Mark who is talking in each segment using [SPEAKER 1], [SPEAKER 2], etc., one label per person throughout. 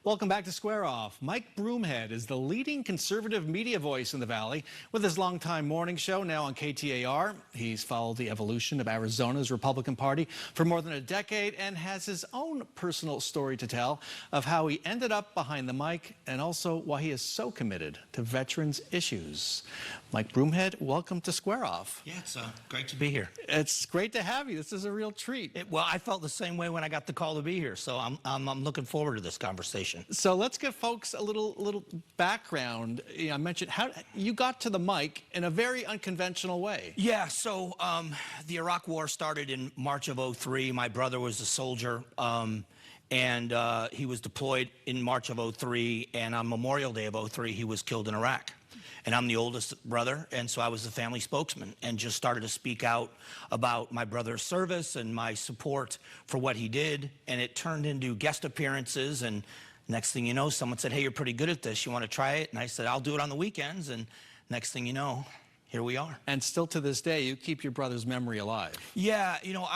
[SPEAKER 1] Welcome back to Square Off. Mike Broomhead is the leading conservative media voice in the Valley. With his longtime morning show now on KTAR, he's followed the evolution of Arizona's Republican Party for more than a decade and has his own personal story to tell of how he ended up behind the mic and also why he is so committed to veterans issues. Mike Broomhead, welcome to Square Off.
[SPEAKER 2] Yeah, it's great to be here.
[SPEAKER 1] It's great to have you. This is a real treat.
[SPEAKER 2] Well, I felt the same way when I got the call to be here, so I'm looking forward to this conversation.
[SPEAKER 1] So let's give folks a little background. I mentioned how you got to the mic in a very unconventional way.
[SPEAKER 2] Yeah, so the Iraq War started in March of '03. My brother was a soldier, and he was deployed in March of '03, and on Memorial Day of '03, he was killed in Iraq. And I'm the oldest brother, and so I was the family spokesman and just started to speak out about my brother's service and my support for what he did, and it turned into guest appearances, and next thing you know, someone said, hey, you're pretty good at this. You want to try it? And I said, I'll do it on the weekends. And next thing you know, here we are.
[SPEAKER 1] And still to this day, you keep your brother's memory alive.
[SPEAKER 2] Yeah, you know,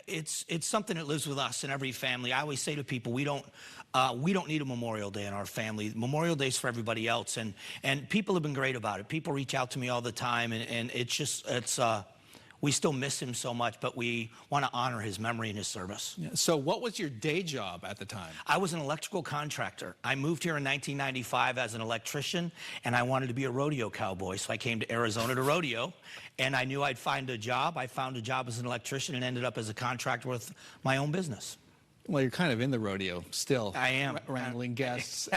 [SPEAKER 2] it's something that lives with us in every family. I always say to people, we don't need a Memorial Day in our family. Memorial Day's for everybody else. And people have been great about it. People reach out to me all the time, and we still miss him so much, but we want to honor his memory and his service.
[SPEAKER 1] Yeah. So what was your day job at the time?
[SPEAKER 2] I was an electrical contractor. I moved here in 1995 as an electrician, and I wanted to be a rodeo cowboy, so I came to Arizona to rodeo, and I knew I'd find a job. I found a job as an electrician and ended up as a contractor with my own business.
[SPEAKER 1] Well, you're kind of in the rodeo still.
[SPEAKER 2] I am.
[SPEAKER 1] Wrangling guests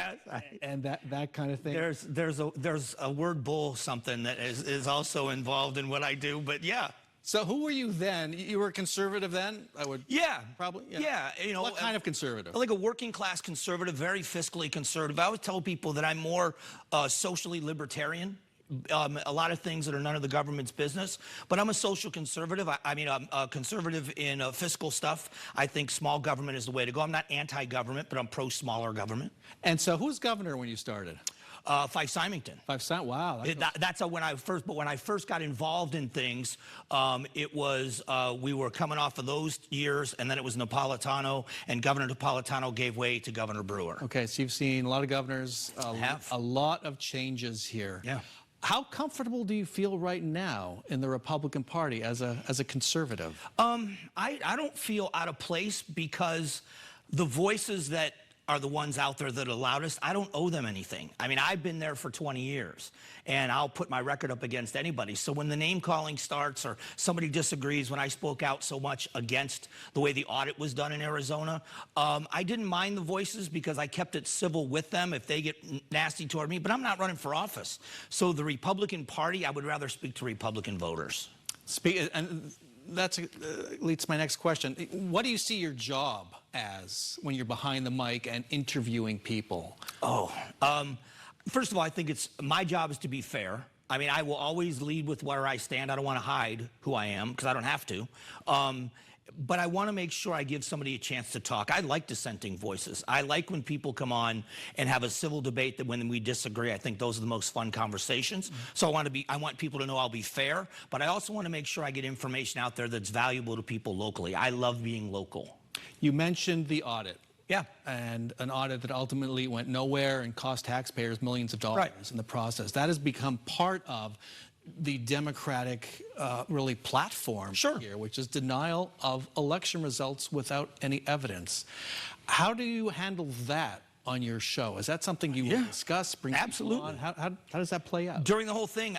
[SPEAKER 1] and that kind of thing.
[SPEAKER 2] There's a word bull something that is also involved in what I do, but yeah.
[SPEAKER 1] So who were you then? You were conservative then? I would.
[SPEAKER 2] Yeah.
[SPEAKER 1] Probably.
[SPEAKER 2] Yeah. You know,
[SPEAKER 1] what kind of conservative?
[SPEAKER 2] Like a working class conservative, very fiscally conservative. I always tell people that I'm more socially libertarian. A lot of things that are none of the government's business, but I'm a social conservative. I mean, I'm a conservative in fiscal stuff. I think small government is the way to go. I'm not anti-government, but I'm pro-smaller government.
[SPEAKER 1] And so who's governor when you started?
[SPEAKER 2] Fife Symington.
[SPEAKER 1] Wow.
[SPEAKER 2] That's when I first got involved in things. It was we were coming off of those years, and then it was Napolitano, and Governor Napolitano gave way to Governor Brewer.
[SPEAKER 1] Okay, so you've seen a lot of governors, a lot of changes here.
[SPEAKER 2] Yeah.
[SPEAKER 1] How comfortable do you feel right now in the Republican Party as a conservative?
[SPEAKER 2] I don't feel out of place because the voices that are the ones out there that are loudest, I don't owe them anything. I mean, I've been there for 20 years, and I'll put my record up against anybody. So when the name calling starts or somebody disagrees when I spoke out so much against the way the audit was done in Arizona, I didn't mind the voices because I kept it civil with them if they get nasty toward me, but I'm not running for office. So the Republican Party, I would rather speak to Republican voters.
[SPEAKER 1] And that leads to my next question. What do you see your job as when you're behind the mic and interviewing people?
[SPEAKER 2] First of all, I think my job is to be fair. I mean, I will always lead with where I stand. I don't want to hide who I am because I don't have to. But I want to make sure I give somebody a chance to talk. I like dissenting voices. I like when people come on and have a civil debate that when we disagree, I think those are the most fun conversations. So I want people to know I'll be fair, but I also want to make sure I get information out there that's valuable to people locally. I love being local.
[SPEAKER 1] You mentioned the audit.
[SPEAKER 2] Yeah.
[SPEAKER 1] And an audit that ultimately went nowhere and cost taxpayers millions of dollars in the process. That has become part of the Democratic really platform here, which is denial of election results without any evidence. How do you handle that on your show? Is that something you will discuss, bring people on? How does that play out?
[SPEAKER 2] During the whole thing,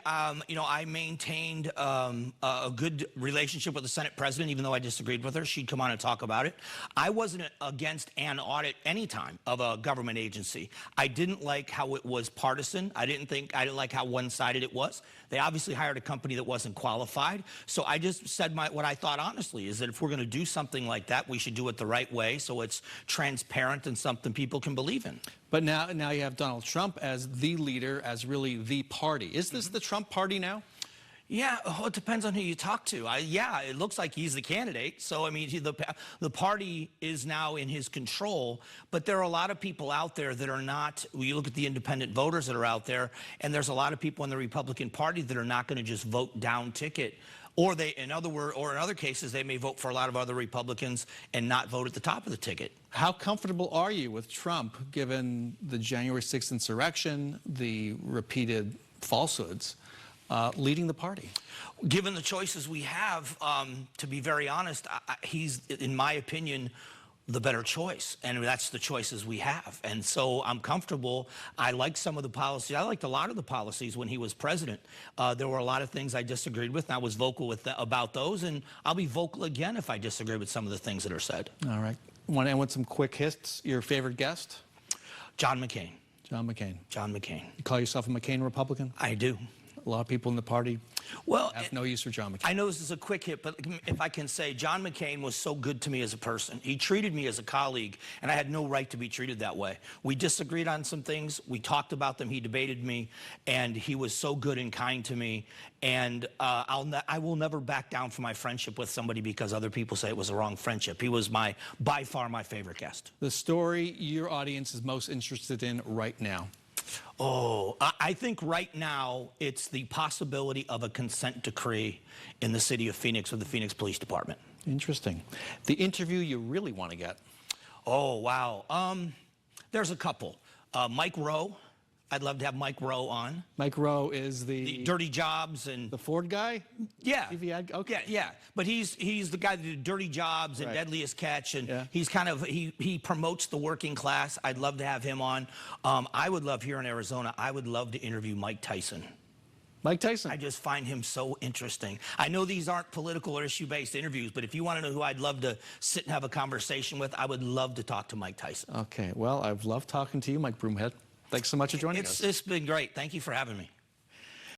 [SPEAKER 2] you know, I maintained a good relationship with the Senate president, even though I disagreed with her. She'd come on and talk about it. I wasn't against an audit anytime of a government agency. I didn't like how it was partisan. I didn't like how one-sided it was. They obviously hired a company that wasn't qualified. So I just said what I thought honestly is that if we're going to do something like that, we should do it the right way so it's transparent and something people can believe in.
[SPEAKER 1] But now you have Donald Trump as the leader, as really the party. Is this the Trump party now?
[SPEAKER 2] Yeah, it depends on who you talk to. Yeah, it looks like he's the candidate. So, I mean, the party is now in his control. But there are a lot of people out there that are not. You look at the independent voters that are out there, and there's a lot of people in the Republican Party that are not going to just vote down ticket Or in other cases, they may vote for a lot of other Republicans and not vote at the top of the ticket.
[SPEAKER 1] How comfortable are you with Trump, given the January 6th insurrection, the repeated falsehoods, leading the party?
[SPEAKER 2] Given the choices we have, to be very honest, he's, in my opinion, the better choice, and that's the choices we have. And so I'm comfortable. I like some of the policies. I liked a lot of the policies when he was president. There were a lot of things I disagreed with, and I was vocal about those, and I'll be vocal again if I disagree with some of the things that are said.
[SPEAKER 1] All right. Want to end with some quick hits? Your favorite guest?
[SPEAKER 2] John McCain.
[SPEAKER 1] John McCain.
[SPEAKER 2] John McCain.
[SPEAKER 1] You call yourself a McCain Republican?
[SPEAKER 2] I do.
[SPEAKER 1] A lot of people in the party
[SPEAKER 2] Well,
[SPEAKER 1] have no use for John McCain.
[SPEAKER 2] I know this is a quick hit, but if I can say, John McCain was so good to me as a person. He treated me as a colleague, and I had no right to be treated that way. We disagreed on some things. We talked about them. He debated me, and he was so good and kind to me. And I will never back down from my friendship with somebody because other people say it was a wrong friendship. He was by far my favorite guest.
[SPEAKER 1] The story your audience is most interested in right now?
[SPEAKER 2] Oh, I think right now it's the possibility of a consent decree in the city of Phoenix with the Phoenix Police Department.
[SPEAKER 1] Interesting. The interview you really want to get?
[SPEAKER 2] Oh, wow. There's a couple. Mike Rowe. I'd love to have Mike Rowe on.
[SPEAKER 1] Mike Rowe is
[SPEAKER 2] The Dirty Jobs and
[SPEAKER 1] the Ford guy?
[SPEAKER 2] yeah,
[SPEAKER 1] TV ad? Okay.
[SPEAKER 2] yeah. But he's the guy that did Dirty Jobs and
[SPEAKER 1] Right.
[SPEAKER 2] Deadliest Catch, and
[SPEAKER 1] Yeah.
[SPEAKER 2] he's kind of he promotes the working class. I'd love to have him on. I would love here in Arizona. I would love to interview Mike Tyson.
[SPEAKER 1] Mike Tyson.
[SPEAKER 2] I just find him so interesting. I know these aren't political or issue-based interviews, but if you want to know who I'd love to sit and have a conversation with, I would love to talk to Mike Tyson.
[SPEAKER 1] Okay. Well, I've loved talking to you, Mike Broomhead. Thanks so much for joining us.
[SPEAKER 2] It's been great. Thank you for having me.